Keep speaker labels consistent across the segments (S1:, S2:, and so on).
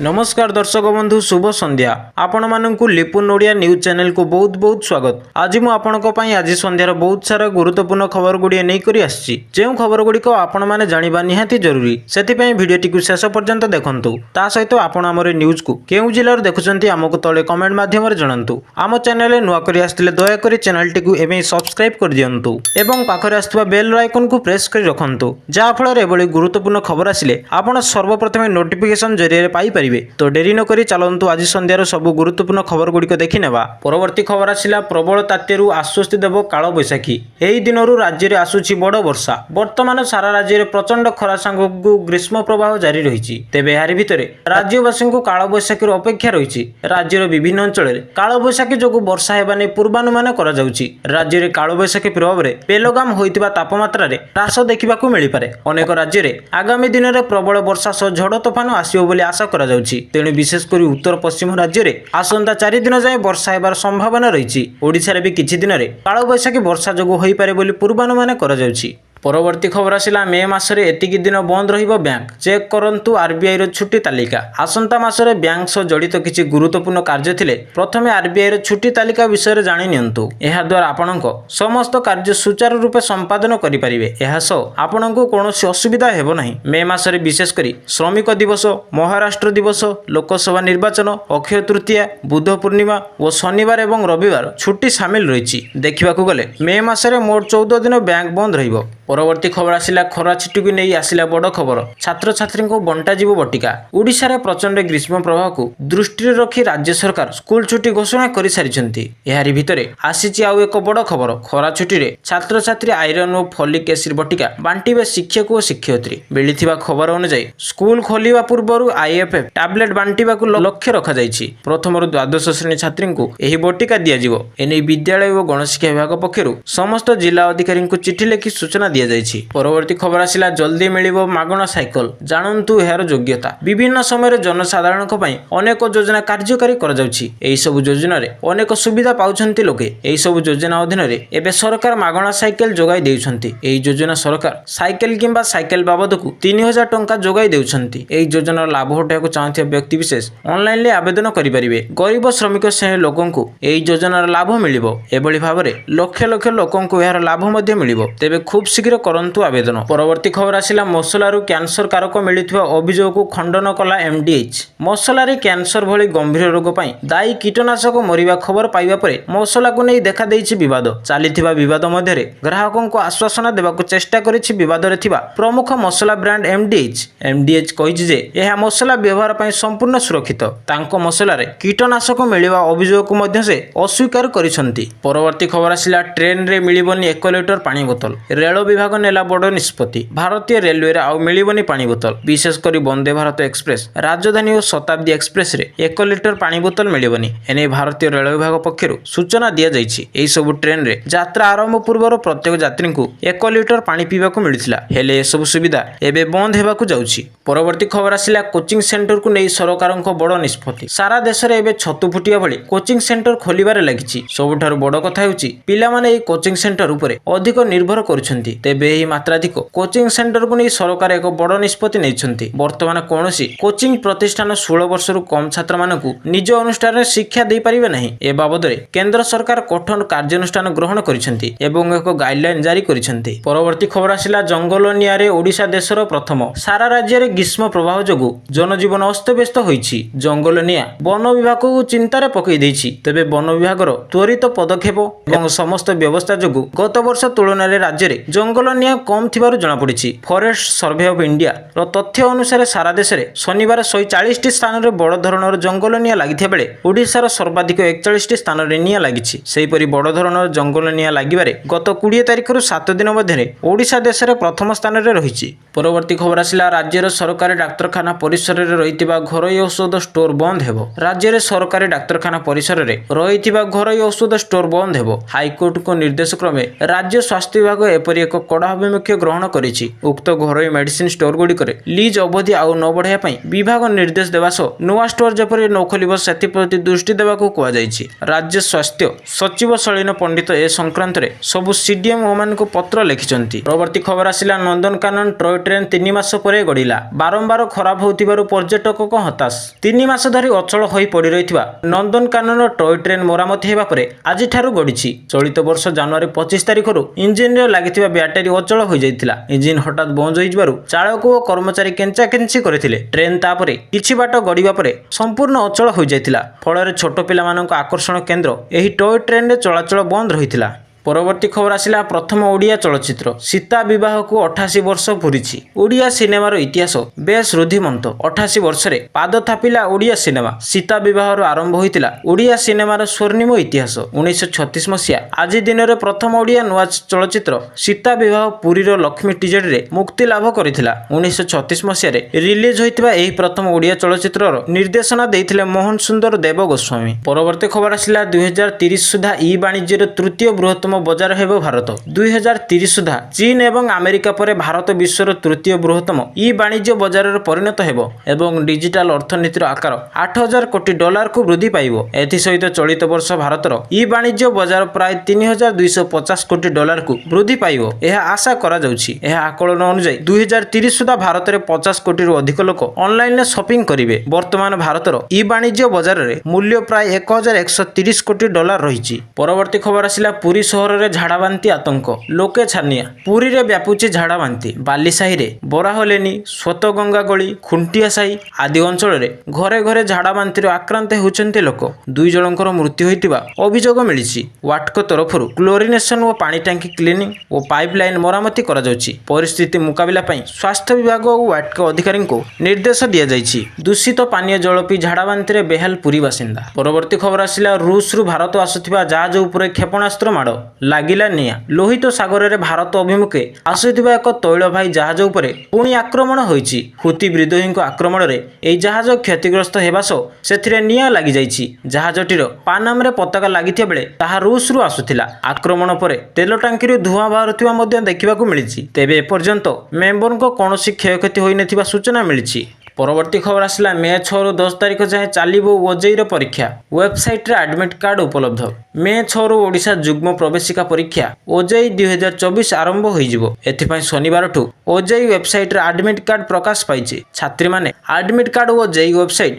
S1: नमस्कार दर्शक बंधु शुभ संध्या आपण मानकु लिपुन ओडिया न्यूज चैनल को बहुत बहुत स्वागत। आज मु आपनक पई आज संध्यार बहुत सारा गुरुत्वपूर्ण खबर गुड़िए नहीं करी आछि जे खबर गुड़िक आपण माने जानिबा निहाती जरूरी सेति पई भिडियोटी को शेष पर्यंत देखंतु। ता सहित आपण हमर न्यूज को केउ जिल्लार देखुचंती हमकु तळे कमेंट माध्यम रे जणांतु। आम चैनल नुआ करी आस्तिले दया करी चैनल टी को एबे सब्सक्राइब कर दियंतु एवं पाखरे आस्तबा बेल आइकन को प्रेस करी रखंतु जा फल रे एबळी गुरुत्वपूर्ण खबर आसिले आपण सर्वप्रथमे नोटिफिकेशन जरिए पाई परिबे। तो डेरी न करी चलंतु आज संध्यार सब गुरुत्वपूर्ण खबर गुड़िक देखि नेबा। परवर्ती खबर आसिला प्रबल तातेरु आश्वस्ति देव काल बैशाखी। एही दिनरु राज्य रे आसुछि बड़ वर्षा। वर्तमान सारा राज्य रे प्रचंड खरा सांगकु ग्रीष्म प्रवाह जारी रहिछि। तेबे यारि भितरे राज्यवासी को काल बैशाखीर अपेक्षा रहिछि। राज्यर विभिन्न अंचल रे काल बैशाखी जोगु वर्षा हेबा नै पूर्वानुमान करा जाउछि। राज्य रे काल बैशाखी प्रभाव रे पेलगाम होइतिबा तापमात्रा रे ह्रास देखिबाकू मिलि पारे। अनेक राज्य रे आगामी दिन रे प्रबल वर्षा सह झड़ तोफान आसियो बोली आशा करा जाउछि। तेणु विशेषकर उत्तर पश्चिम राज्य में आसंता 4 दिन जाए वर्षा होबार संभावना रही। ओडिशा रे भी किछि दिन रे काल बैशाखी वर्षा जोगु होई पारे बोली पूर्वानुमान करा जाउछि। परवर्ती खबर आसिला मे मासरे एतिकी दिन बंद रहिबो बैंक। चेक करंतु आरबीआई रो छुट्टी तालिका। आसंता मासरे बैंक सह जड़ित किछि गुरुत्वपूर्ण कार्य थिले प्रथमे आरबीआई रो छुट्टी तालिका विषय रे जानि नियंतु। एहा द्वारा आपनको समस्त कार्य सुचारू रूपे संपादन करि परिबे। एहा सह आपनको कोनोसी असुविधा हेबो नाही। मे मासरे विशेष करी श्रमिक दिवस, महाराष्ट्र दिवस, लोकसभा निर्वाचन, अक्षय तृतीया, बुध पूर्णिमा और शनिवार एवं रविवार छुट्टी शामिल रहिछि। देखिबाकू गले मे मासरे मोट 14 दिन बैंक बंद रहिबो। परवर्ती खबर आसिला खरा छिटी को नहीं आसिला बड़ खबर। छात्र छात्री को बंटा जीव बटिका। ओडिशा रे प्रचंड ग्रीष्म प्रवाह को दृष्टि रखी राज्य सरकार स्कूल छुट्टी घोषणा करि सारिछंती। एहारी भितरे आसीछि आउ एक बड़ खबर। खरा छुट्टी रे छात्र छात्री आयरन और फॉलिक एसिड बटिका बांटिबे शिक्षक और शिक्षयित्री। मिलिथिबा खबर अनुसार स्कूल खोलिबा पूर्वरु आईएफएफ टैबलेट बांटिबा को लक्ष्य रखा जायछि। प्रथम रु द्वादश श्रेणी छात्री को एही बटिका दिया जिवो। एने विद्यालय और गणशिक्षा विभाग पक्षरु समस्त जिला अधिकारी को चिठी लिखि सूचना दिया जायछि। परवर्ती खबर आसिला जल्दी मिलिबो मागणा साइकल। जानंतु एहार योग्यता। विभिन्न समय जनसाधारण अनेक योजना कार्यकारी करा जाउछि। एही सब योजना रे अनेक सुविधा पाउछंती लोके। एही सब योजना अधीन रे एबे सरकार मागणा साइकल जोगाई देउछंती। एही योजना सरकार साइकल किंबा साइकल बाबद को 3000 टंका जोगाई देउछंती। एही योजना लाभ उठाइବାକୁ चाहथिया व्यक्ति विशेष ऑनलाइन ले आवेदन करि परिबे। गरीब श्रमिक श्रेणी लोकंकु एही योजनार लाभ मिलिबो। एबळी भाबरे लक्ष लक्ष लोकंकु एहार लाभ मध्ये मिलिबो। तेबे खूब शीघ्र करंतु आवेदन। परवर्ती खबर आसिला मसलारू कैंसर कारक मिलिथिबा अभियोग को खंडन कला एमडीएच। मसलारी कैंसर भली गंभीर रोग पई दायी कीटनाशक मरिबा खबर पाइबा परे मसला को नहीं देखा देइछि विवाद। चालिथिबा विवाद मध्ये रे ग्राहकों को आश्वासन देबाकू चेष्टा करिछि विवाद रे थिबा प्रमुख मसला ब्रांड एमडीएच कहिछि जे एहा मसला व्यवहार पई संपूर्ण सुरक्षित। तांको मसला रे कीटनाशक मिलिबा अभियोग को मध्ये से अस्वीकार करिसंती। परवर्ती खबर आसिला ट्रेन रे मिलिबनी 1 लिटर पानी बोतल। रेल विभाग नेला बड़ निष्पत्ति। भारतीय रेलवे रे आउ मिलिबनी पानी बोतल। विशेषकर वंदे भारत एक्सप्रेस, राजधानी और शताब्दी एक्सप्रेस रे 1 लिटर पानी बोतल मिलिबनी। एने भारतीय रेल विभाग पक्षरु सूचना दिया जायछि। एही सब ट्रेन रे यात्रा आरंभ पूर्व प्रत्येक यात्री को 1 लिटर पानी पीबाकू मिलिथिला। हेले ए सब सुविधा एबे बंद हेबाकू जाउछि। परवर्ती खबर आसिला कोचिंग सेंटर को नहीं सरकारक बड़ निष्पत्ति। सारा देश रे एबे छतु फुटिया भली कोचिंग सेंटर खोलिबारे लागिछि। सबुठारु बड़ कथा हेउछि पिला माने एही कोचिंग सेंटर उपरे अधिक निर्भर करूछंती। तेबे एही मात्राधिक कोचिंग सेंटर को नहीं सरकार एक बड़ निष्पत्ति नैछंती। वर्तमान कोनोसी कोचिंग प्रतिष्ठान 16 वर्ष रु कम छात्र मानकु निज अनुष्ठान रे शिक्षा देई परिबे नाही। ए बाबद रे केंद्र सरकार कठोर कार्यानुष्ठान ग्रहण करिसंती एवं एक गाइडलाइन जारी करिसंती। परवर्ती खबर आसिला जंगल निया रे ओडिशा देशर प्रथम। सारा राज्य रे ग्रीष्म प्रवाह जोगु जनजीवन अस्तव्यस्त होईछि। जंगल निया वन विभाग को चिंतार पकई देछि। तेबे वन विभाग रो त्वरित पदक्षेप एवं समस्त व्यवस्था जोगु गत वर्ष तुलना रे राज्य रे जंगल निया कम थिबारु जणा पड़िछि। फॉरेस्ट सर्वे ऑफ इंडिया रो तथ्य अनुसार सारा देश रे शनिवार 140 टी स्थान रे बड़ धरणर जंगल निया लागिथिया बेले ओडिसा रो सर्वाधिक 41 टी स्थान रे निया लागिछि। सेही परि बड़ धरणर जंगल निया लागिबारे गत 20 तारिख रु 7 दिन मध्ये रे ओडिसा देश रे प्रथम स्थान रे रहिछि। परवर्ती खबर आसिला राज्य रो सरकारी डाक्तरखाना परिसर रे रहितिबा घरोई औषध स्टोर बंद हेबो। राज्य रे सरकारी डाक्तरखाना परिसर रे रहितिबा घरोई औषध स्टोर बंद हेबो। हाईकोर्ट को निर्देश क्रमे राज्य स्वास्थ्य विभाग एपरि एक କଡ଼ା ଆଭିମୁଖ୍ୟ ଗ୍ରହଣ କରିଛି। ଉକ୍ତ ଘରୋଇ ମେଡିସିନ ଷ୍ଟୋରଗୁଡ଼ିକରେ ଲିଜ୍ ଅବଧି ଆଉ ନ ବଢ଼ାଇବା ପାଇଁ ବିଭାଗ ନିର୍ଦ୍ଦେଶ ଦେବା ସହ ନୂଆ ଷ୍ଟୋର ଯେପରି ନ ଖୋଲିବ ସେଥିପ୍ରତି ଦୃଷ୍ଟି ଦେବାକୁ କୁହାଯାଇଛି। ରାଜ୍ୟ ସ୍ୱାସ୍ଥ୍ୟ ସଚିବ ଶୈଳୀନ ପଣ୍ଡିତ ଏ ସଂକ୍ରାନ୍ତରେ ସବୁ ସିଡିଏମ୍ଓମାନଙ୍କୁ ପତ୍ର ଲେଖିଛନ୍ତି। ପରବର୍ତ୍ତୀ ଖବର ଆସିଲା ନନ୍ଦନକାନନ ଟୟ ଟ୍ରେନ୍ 3 ମାସ ପରେ ଗଡ଼ିଲା। ବାରମ୍ବାର ଖରାପ ହେଉଥିବାରୁ ପର୍ଯ୍ୟଟକ ହତାଶ। 3 ମାସ ଧରି ଅଚଳ ହୋଇ ପଡ଼ି ରହିଥିବା ନନ୍ଦନକାନନ ଟୟ ଟ୍ରେନ୍ ମରାମତି ହେବା ପରେ ଆଜିଠାରୁ ଗଡ଼ିଛି। ଚଳିତ ବର୍ଷ ଜାନୁଆରୀ 25 ତାରିଖରୁ ଇଞ୍ଜିନରେ ଲାଗିଥିବା ବ୍ୟାଟେରୀ ଅଚଳ ହୋଇଯାଇଥିଲା। ଇଞ୍ଜିନ ହଠାତ୍ ବନ୍ଦ ହୋଇଯିବାରୁ ଚାଳକ ଓ କର୍ମଚାରୀ କେଞ୍ଚାକେଞ୍ଚି କରିଥିଲେ। ଟ୍ରେନ୍ ତାପରେ କିଛି ବାଟ ଗଡ଼ିବା ପରେ ସମ୍ପୂର୍ଣ୍ଣ ଅଚଳ ହୋଇଯାଇଥିଲା। ଫଳରେ ଛୋଟ ପିଲାମାନଙ୍କ ଆକର୍ଷଣ କେନ୍ଦ୍ର ଏହି ଟୟ ଟ୍ରେନ୍ରେ ଚଳାଚଳ ବନ୍ଦ ରହିଥିଲା। ପରବର୍ତ୍ତୀ ଖବର ଆସିଲା ପ୍ରଥମ ଓଡ଼ିଆ ଚଳଚ୍ଚିତ୍ର ସୀତା ବିବାହକୁ 88 ବର୍ଷ ପୂରିଛି। ଓଡ଼ିଆ ସିନେମାର ଇତିହାସ ବେଶ୍ ରୁଦ୍ଧିମନ୍ତ। 88 ବର୍ଷରେ ପାଦ ଥାପିଲା ଓଡ଼ିଆ ସିନେମା। ସୀତା ବିବାହରୁ ଆରମ୍ଭ ହୋଇଥିଲା ଓଡ଼ିଆ ସିନେମାର ସ୍ୱର୍ଣ୍ଣିମ ଇତିହାସ। 1936 ମସିହା ଆଜି ଦିନରେ ପ୍ରଥମ ଓଡ଼ିଆ ନୂଆ ଚଳଚ୍ଚିତ୍ର ସୀତା ବିବାହ ପୁରୀର ଲକ୍ଷ୍ମୀ ଟିଜେଡରେ ମୁକ୍ତି ଲାଭ କରିଥିଲା। 1936 ମସିହାରେ ରିଲିଜ୍ ହୋଇଥିବା ଏହି ପ୍ରଥମ ଓଡ଼ିଆ ଚଳଚ୍ଚିତ୍ରର ନିର୍ଦ୍ଦେଶନା ଦେଇଥିଲେ ମୋହନ ସୁନ୍ଦର ଦେବ ଗୋସ୍ୱାମୀ। ପରବର୍ତ୍ତୀ ଖବର ଆସିଲା 2030 ସୁଦ୍ଧା ଇ ବାଣିଜ୍ୟର ତୃତୀୟ ବୃହତ୍ତମ ବଜାର ହେବ ଭାରତ। 2030 ସୁଦ୍ଧା ଚୀନ ଏବଂ ଆମେରିକା ପରେ ଭାରତ ବିଶ୍ୱର ତୃତୀୟ ବୃହତ୍ତମ ଇ ବାଣିଜ୍ୟ ବଜାରରେ ପରିଣତ ହେବ ଏବଂ ଡିଜିଟାଲ ଅର୍ଥନୀତିର ଆକାର $8,000 କୋଟି କୁ ବୃଦ୍ଧି ପାଇବ। ଏଥିସହିତ ଚଳିତ ବର୍ଷ ଭାରତର ଇ ବାଣିଜ୍ୟ ବଜାର ପ୍ରାୟ $3,250 କୋଟି କୁ ବୃଦ୍ଧି ପାଇବ ଏହା ଆଶା କରାଯାଉଛି। ଏହା ଆକଳନ ଅନୁଯାୟୀ 2030 ସୁଦ୍ଧା ଭାରତରେ 50 କୋଟିରୁ ଅଧିକ ଲୋକ ଅନଲାଇନରେ ସପିଂ କରିବେ। ବର୍ତ୍ତମାନ ଭାରତର ଇ ବାଣିଜ୍ୟ ବଜାରରେ ମୂଲ୍ୟ ପ୍ରାୟ $1,130 କୋଟି ରହିଛି। ପରବର୍ତ୍ତୀ ଖବର ଆସିଲା ପୁରୀ ସହରରେ ଝାଡ଼ାବାନ୍ତି ଆତଙ୍କ, ଲୋକେ ଛାନିଆ। ପୁରୀରେ ବ୍ୟାପୁଛି ଝାଡ଼ାବାନ୍ତି। ବାଲିସାହିରେ ବରାହଲେନି, ସ୍ୱତଗଙ୍ଗା ଗଳି, ଖୁଣ୍ଟିଆ ସାହି ଆଦି ଅଞ୍ଚଳରେ ଘରେ ଘରେ ଝାଡ଼ାବାନ୍ତିର ଆକ୍ରାନ୍ତ ହେଉଛନ୍ତି ଲୋକ। 2 ଜଣଙ୍କର ମୃତ୍ୟୁ ହୋଇଥିବା ଅଭିଯୋଗ ମିଳିଛି। ୱାଟକ ତରଫରୁ କ୍ଲୋରିନେସନ ଓ ପାଣି ଟାଙ୍କି କ୍ଲିନିଂ ଓ ପାଇପ୍ ଲାଇନ୍ ମରାମତି କରାଯାଉଛି। ପରିସ୍ଥିତି ମୁକାବିଲା ପାଇଁ ସ୍ୱାସ୍ଥ୍ୟ ବିଭାଗ ଓ ୱାଟକ ଅଧିକାରୀଙ୍କୁ ନିର୍ଦ୍ଦେଶ ଦିଆଯାଇଛି। ଦୂଷିତ ପାନୀୟ ଜଳ ପିଇ ଝାଡ଼ାବାନ୍ତିରେ ବେହାଲ ପୁରୀ ବାସିନ୍ଦା। ପରବର୍ତ୍ତୀ ଖବର ଆସିଲା ରୁଷରୁ ଭାରତ ଆସୁଥିବା ଜାହାଜ ଉପରେ କ୍ଷେପଣାସ୍ତ୍ର ମାଡ଼, ଲାଗିଲା ନିଆଁ। ଲୋହିତ ସାଗରରେ ଭାରତ ଅଭିମୁଖେ ଆସୁଥିବା ଏକ ତୈଳବାହୀ ଜାହାଜ ଉପରେ ପୁଣି ଆକ୍ରମଣ ହୋଇଛି। ହୁତି ବିଦ୍ରୋହୀଙ୍କ ଆକ୍ରମଣରେ ଏହି ଜାହାଜ କ୍ଷତିଗ୍ରସ୍ତ ହେବା ସହ ସେଥିରେ ନିଆଁ ଲାଗିଯାଇଛି। ଜାହାଜଟିର ପାନାମରେ ପତାକା ଲାଗିଥିବା ବେଳେ ତାହା ରୁଷରୁ ଆସୁଥିଲା। ଆକ୍ରମଣ ପରେ ତେଲ ଟାଙ୍କିରୁ ଧୂଆଁ ବାହାରୁଥିବା ମଧ୍ୟ ଦେଖିବାକୁ ମିଳିଛି। ତେବେ ଏପର୍ଯ୍ୟନ୍ତ ମେମ୍ବରଙ୍କ କୌଣସି କ୍ଷୟକ୍ଷତି ହୋଇନଥିବା ସୂଚନା ମିଳିଛି। ପରବର୍ତ୍ତୀ ଖବର ଆସିଲା ମେ 6ରୁ 10 ତାରିଖ ଯାଏଁ ଚାଲିବ ଓଜେଇର ପରୀକ୍ଷା। ୱେବସାଇଟରେ ଆଡମିଟ୍ କାର୍ଡ ଉପଲବ୍ଧ। ମେ 6ରୁ ଓଡ଼ିଶା ଯୁଗ୍ମ ପ୍ରବେଶିକା ପରୀକ୍ଷା ଓଜେଇ 2024 ଆରମ୍ଭ ହୋଇଯିବ। ଏଥିପାଇଁ ଶନିବାରଠୁ ଓଜେଇ ୱେବସାଇଟରେ ଆଡମିଟ୍ କାର୍ଡ ପ୍ରକାଶ ପାଇଛି। ଛାତ୍ରୀମାନେ ଆଡମିଟ୍ କାର୍ଡ ଓ ଜେଇ ୱେବସାଇଟ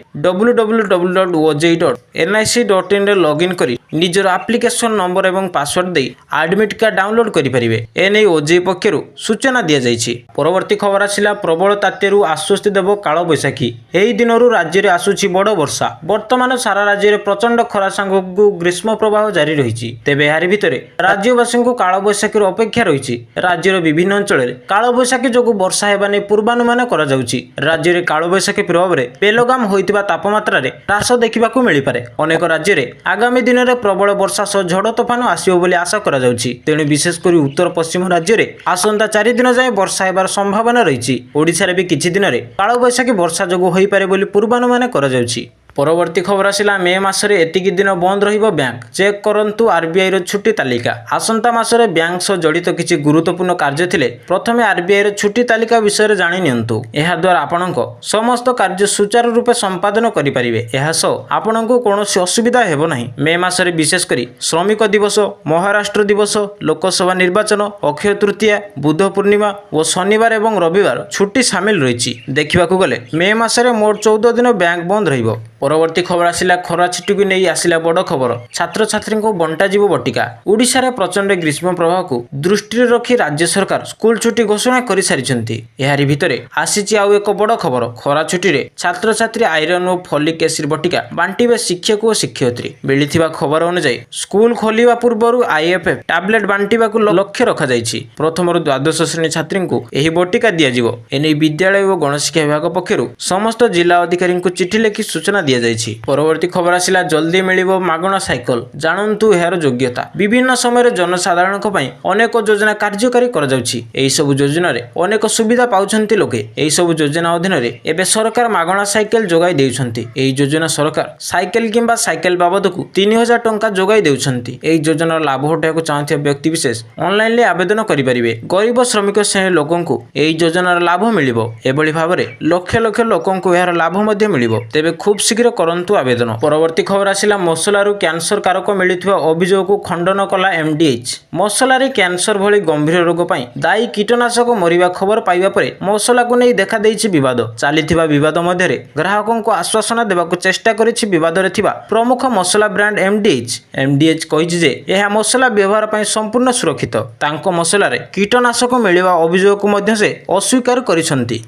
S1: www.oj.nic.in ରେ ଲଗ୍ଇନ୍ କରି ନିଜର ଆପ୍ଲିକେସନ ନମ୍ବର ଏବଂ ପାସୱାର୍ଡ ଦେଇ ଆଡମିଟ୍ କାର୍ଡ ଡାଉନଲୋଡ୍ କରିପାରିବେ। ଏନେଇ ଓଜେଇ ପକ୍ଷରୁ ସୂଚନା ଦିଆଯାଇଛି। ପରବର୍ତ୍ତୀ ଖବର ଆସିଲା ପ୍ରବଳ ତାତିରୁ ଆଶ୍ୱସ୍ତି ଦେବ କାଳବୈଶାଖୀ। ଏହି ଦିନରୁ ରାଜ୍ୟରେ ଆସୁଛି ବଡ଼ ବର୍ଷା। ବର୍ତ୍ତମାନ ସାରା ରାଜ୍ୟରେ ପ୍ରଚଣ୍ଡ ଖରା ସାଙ୍ଗକୁ ଗ୍ରୀଷ୍ମ ପ୍ରବାହ ଜାରି ରହିଛି। ତେବେ ଏହାରି ଭିତରେ ରାଜ୍ୟବାସୀଙ୍କୁ କାଳବୈଶାଖୀର ଅପେକ୍ଷା ରହିଛି। ରାଜ୍ୟର ବିଭିନ୍ନ ଅଞ୍ଚଳରେ କାଳବୈଶାଖୀ ଯୋଗୁଁ ବର୍ଷା ହେବା ନେଇ ପୂର୍ବାନୁମାନ କରାଯାଉଛି। ରାଜ୍ୟରେ କାଳବୈଶାଖୀ ପ୍ରଭାବରେ ବେଲଗାମ ହୋଇଥିବା ତାପମାତ୍ରାରେ ହ୍ରାସ ଦେଖିବାକୁ ମିଳିପାରେ। ଅନେକ ରାଜ୍ୟରେ ଆଗାମୀ ଦିନରେ ପ୍ରବଳ ବର୍ଷା ସହ ଝଡ଼ ତୋଫାନ ଆସିବ ବୋଲି ଆଶା କରାଯାଉଛି। ତେଣୁ ବିଶେଷ କରି ଉତ୍ତର ପଶ୍ଚିମ ରାଜ୍ୟରେ ଆସନ୍ତା 4 ଦିନ ଯାଏଁ ବର୍ଷା ହେବାର ସମ୍ଭାବନା ରହିଛି। ଓଡ଼ିଶାରେ ବି କିଛି ଦିନରେ କାଳବୈଶାଖୀ ବର୍ଷା ଯୋଗୁଁ ହୋଇପାରେ ବୋଲି ପୂର୍ବାନୁମାନ କରାଯାଉଛି। ପରବର୍ତ୍ତୀ ଖବର ଆସିଲା ମେ ମାସରେ ଏତିକି ଦିନ ବନ୍ଦ ରହିବ ବ୍ୟାଙ୍କ। ଚେକ୍ କରନ୍ତୁ ଆରବିଆଇର ଛୁଟି ତାଲିକା। ଆସନ୍ତା ମାସରେ ବ୍ୟାଙ୍କ ସହ ଜଡ଼ିତ କିଛି ଗୁରୁତ୍ୱପୂର୍ଣ୍ଣ କାର୍ଯ୍ୟ ଥିଲେ ପ୍ରଥମେ ଆରବିଆଇର ଛୁଟି ତାଲିକା ବିଷୟରେ ଜାଣି ନିଅନ୍ତୁ। ଏହାଦ୍ୱାରା ଆପଣଙ୍କ ସମସ୍ତ କାର୍ଯ୍ୟ ସୁଚାରୁ ରୂପେ ସମ୍ପାଦନ କରିପାରିବେ। ଏହା ସହ ଆପଣଙ୍କୁ କୌଣସି ଅସୁବିଧା ହେବ ନାହିଁ। ମେ ମାସରେ ବିଶେଷ କରି ଶ୍ରମିକ ଦିବସ, ମହାରାଷ୍ଟ୍ର ଦିବସ, ଲୋକସଭା ନିର୍ବାଚନ, ଅକ୍ଷୟ ତୃତୀୟା, ବୁଦ୍ଧ ପୂର୍ଣ୍ଣିମା ଓ ଶନିବାର ଏବଂ ରବିବାର ଛୁଟି ସାମିଲ ରହିଛି। ଦେଖିବାକୁ ଗଲେ ମେ ମାସରେ ମୋଟ 14 ଦିନ ବ୍ୟାଙ୍କ ବନ୍ଦ ରହିବ। ପରବର୍ତ୍ତୀ ଖବର ଆସିଲା ଖରା ଛୁଟିକୁ ନେଇ ଆସିଲା ବଡ଼ ଖବର। ଛାତ୍ରଛାତ୍ରୀଙ୍କୁ ବଣ୍ଟାଯିବ ବଟିକା। ଓଡ଼ିଶାରେ ପ୍ରଚଣ୍ଡ ଗ୍ରୀଷ୍ମ ପ୍ରବାହକୁ ଦୃଷ୍ଟିରେ ରଖି ରାଜ୍ୟ ସରକାର ସ୍କୁଲ ଛୁଟି ଘୋଷଣା କରିସାରିଛନ୍ତି। ଏହାରି ଭିତରେ ଆସିଛି ଆଉ ଏକ ବଡ଼ ଖବର। ଖରା ଛୁଟିରେ ଛାତ୍ରଛାତ୍ରୀ ଆଇରନ୍ ଓ ଫଲିକ୍ ଏସିଡ୍ ବଟିକା ବାଣ୍ଟିବେ ଶିକ୍ଷକ ଓ ଶିକ୍ଷୟିତ୍ରୀ। ମିଳିଥିବା ଖବର ଅନୁଯାୟୀ ସ୍କୁଲ ଖୋଲିବା ପୂର୍ବରୁ IFF ଟାବଲେଟ୍ ବାଣ୍ଟିବାକୁ ଲକ୍ଷ୍ୟ ରଖାଯାଇଛି। ପ୍ରଥମରୁ ଦ୍ୱାଦଶ ଶ୍ରେଣୀ ଛାତ୍ରୀଙ୍କୁ ଏହି ବଟିକା ଦିଆଯିବ। ଏନେଇ ବିଦ୍ୟାଳୟ ଓ ଗଣଶିକ୍ଷା ବିଭାଗ ପକ୍ଷରୁ ସମସ୍ତ ଜିଲ୍ଲା ଅଧିକାରୀଙ୍କୁ ଚିଠି ଲେଖି ସୂଚନା ଦିଆଯାଇଛି। ପରବର୍ତ୍ତୀ ଖବର ଆସିଲା ଜଲ୍ଦି ମିଳିବ ମାଗଣା ସାଇକେଲ, ଜାଣନ୍ତୁ ଏହାର ଯୋଗ୍ୟତା। ବିଭିନ୍ନ ସମୟରେ ଜନସାଧାରଣଙ୍କ ପାଇଁ ଅନେକ ଯୋଜନା କାର୍ଯ୍ୟକାରୀ କରାଯାଉଛି। ଏହି ସବୁ ଯୋଜନାରେ ଅନେକ ସୁବିଧା ପାଉଛନ୍ତି ଲୋକେ। ଏହି ସବୁ ଯୋଜନା ଅଧୀନରେ ଏବେ ସରକାର ମାଗଣା ସାଇକେଲ ଯୋଗାଇ ଦେଉଛନ୍ତି। ଏହି ଯୋଜନା ସରକାର ସାଇକେଲ କିମ୍ବା ସାଇକେଲ ବାବଦକୁ 3000 ଟଙ୍କା ଯୋଗାଇ ଦେଉଛନ୍ତି। ଏହି ଯୋଜନାର ଲାଭ ଉଠାଇବାକୁ ଚାହୁଁଥିବା ବ୍ୟକ୍ତି ବିଶେଷ ଅନଲାଇନରେ ଆବେଦନ କରିପାରିବେ। ଗରିବ ଶ୍ରମିକ ଶ୍ରେଣୀ ଲୋକଙ୍କୁ ଏହି ଯୋଜନାର ଲାଭ ମିଳିବ। ଏଭଳି ଭାବରେ ଲକ୍ଷ ଲକ୍ଷ ଲୋକଙ୍କୁ ଏହାର ଲାଭ ମଧ୍ୟ ମିଳିବ। ତେବେ ଖୁବ୍ ଶୀଘ୍ର କରନ୍ତୁ ଆବେଦନ। ପରବର୍ତ୍ତୀ ଖବର ଆସିଲା ମସଲାରୁ କ୍ୟାନ୍ସର କାରକ ମିଳିଥିବା ଅଭିଯୋଗକୁ ଖଣ୍ଡନ କଲା MDH। ମସଲାରେ କ୍ୟାନ୍ସର ଭଳି ଗମ୍ଭୀର ରୋଗ ପାଇଁ ଦାୟୀ କୀଟନାଶକ ମରିବା ଖବର ପାଇବା ପରେ ମସଲାକୁ ନେଇ ଦେଖାଦେଇଛି ବିବାଦ। ଚାଲିଥିବା ବିବାଦ ମଧ୍ୟରେ ଗ୍ରାହକଙ୍କୁ ଆଶ୍ୱାସନା ଦେବାକୁ ଚେଷ୍ଟା କରିଛି ବିବାଦରେ ଥିବା ପ୍ରମୁଖ ମସଲା ବ୍ରାଣ୍ଡ MDH। MDH କହିଛି ଯେ ଏହା ମସଲା ବ୍ୟବହାର ପାଇଁ ସମ୍ପୂର୍ଣ୍ଣ ସୁରକ୍ଷିତ। ତାଙ୍କ ମସଲାରେ କୀଟନାଶକ ମିଳିବା ଅଭିଯୋଗକୁ ମଧ୍ୟ ସେ ଅସ୍ୱୀକାର କରିଛନ୍ତି।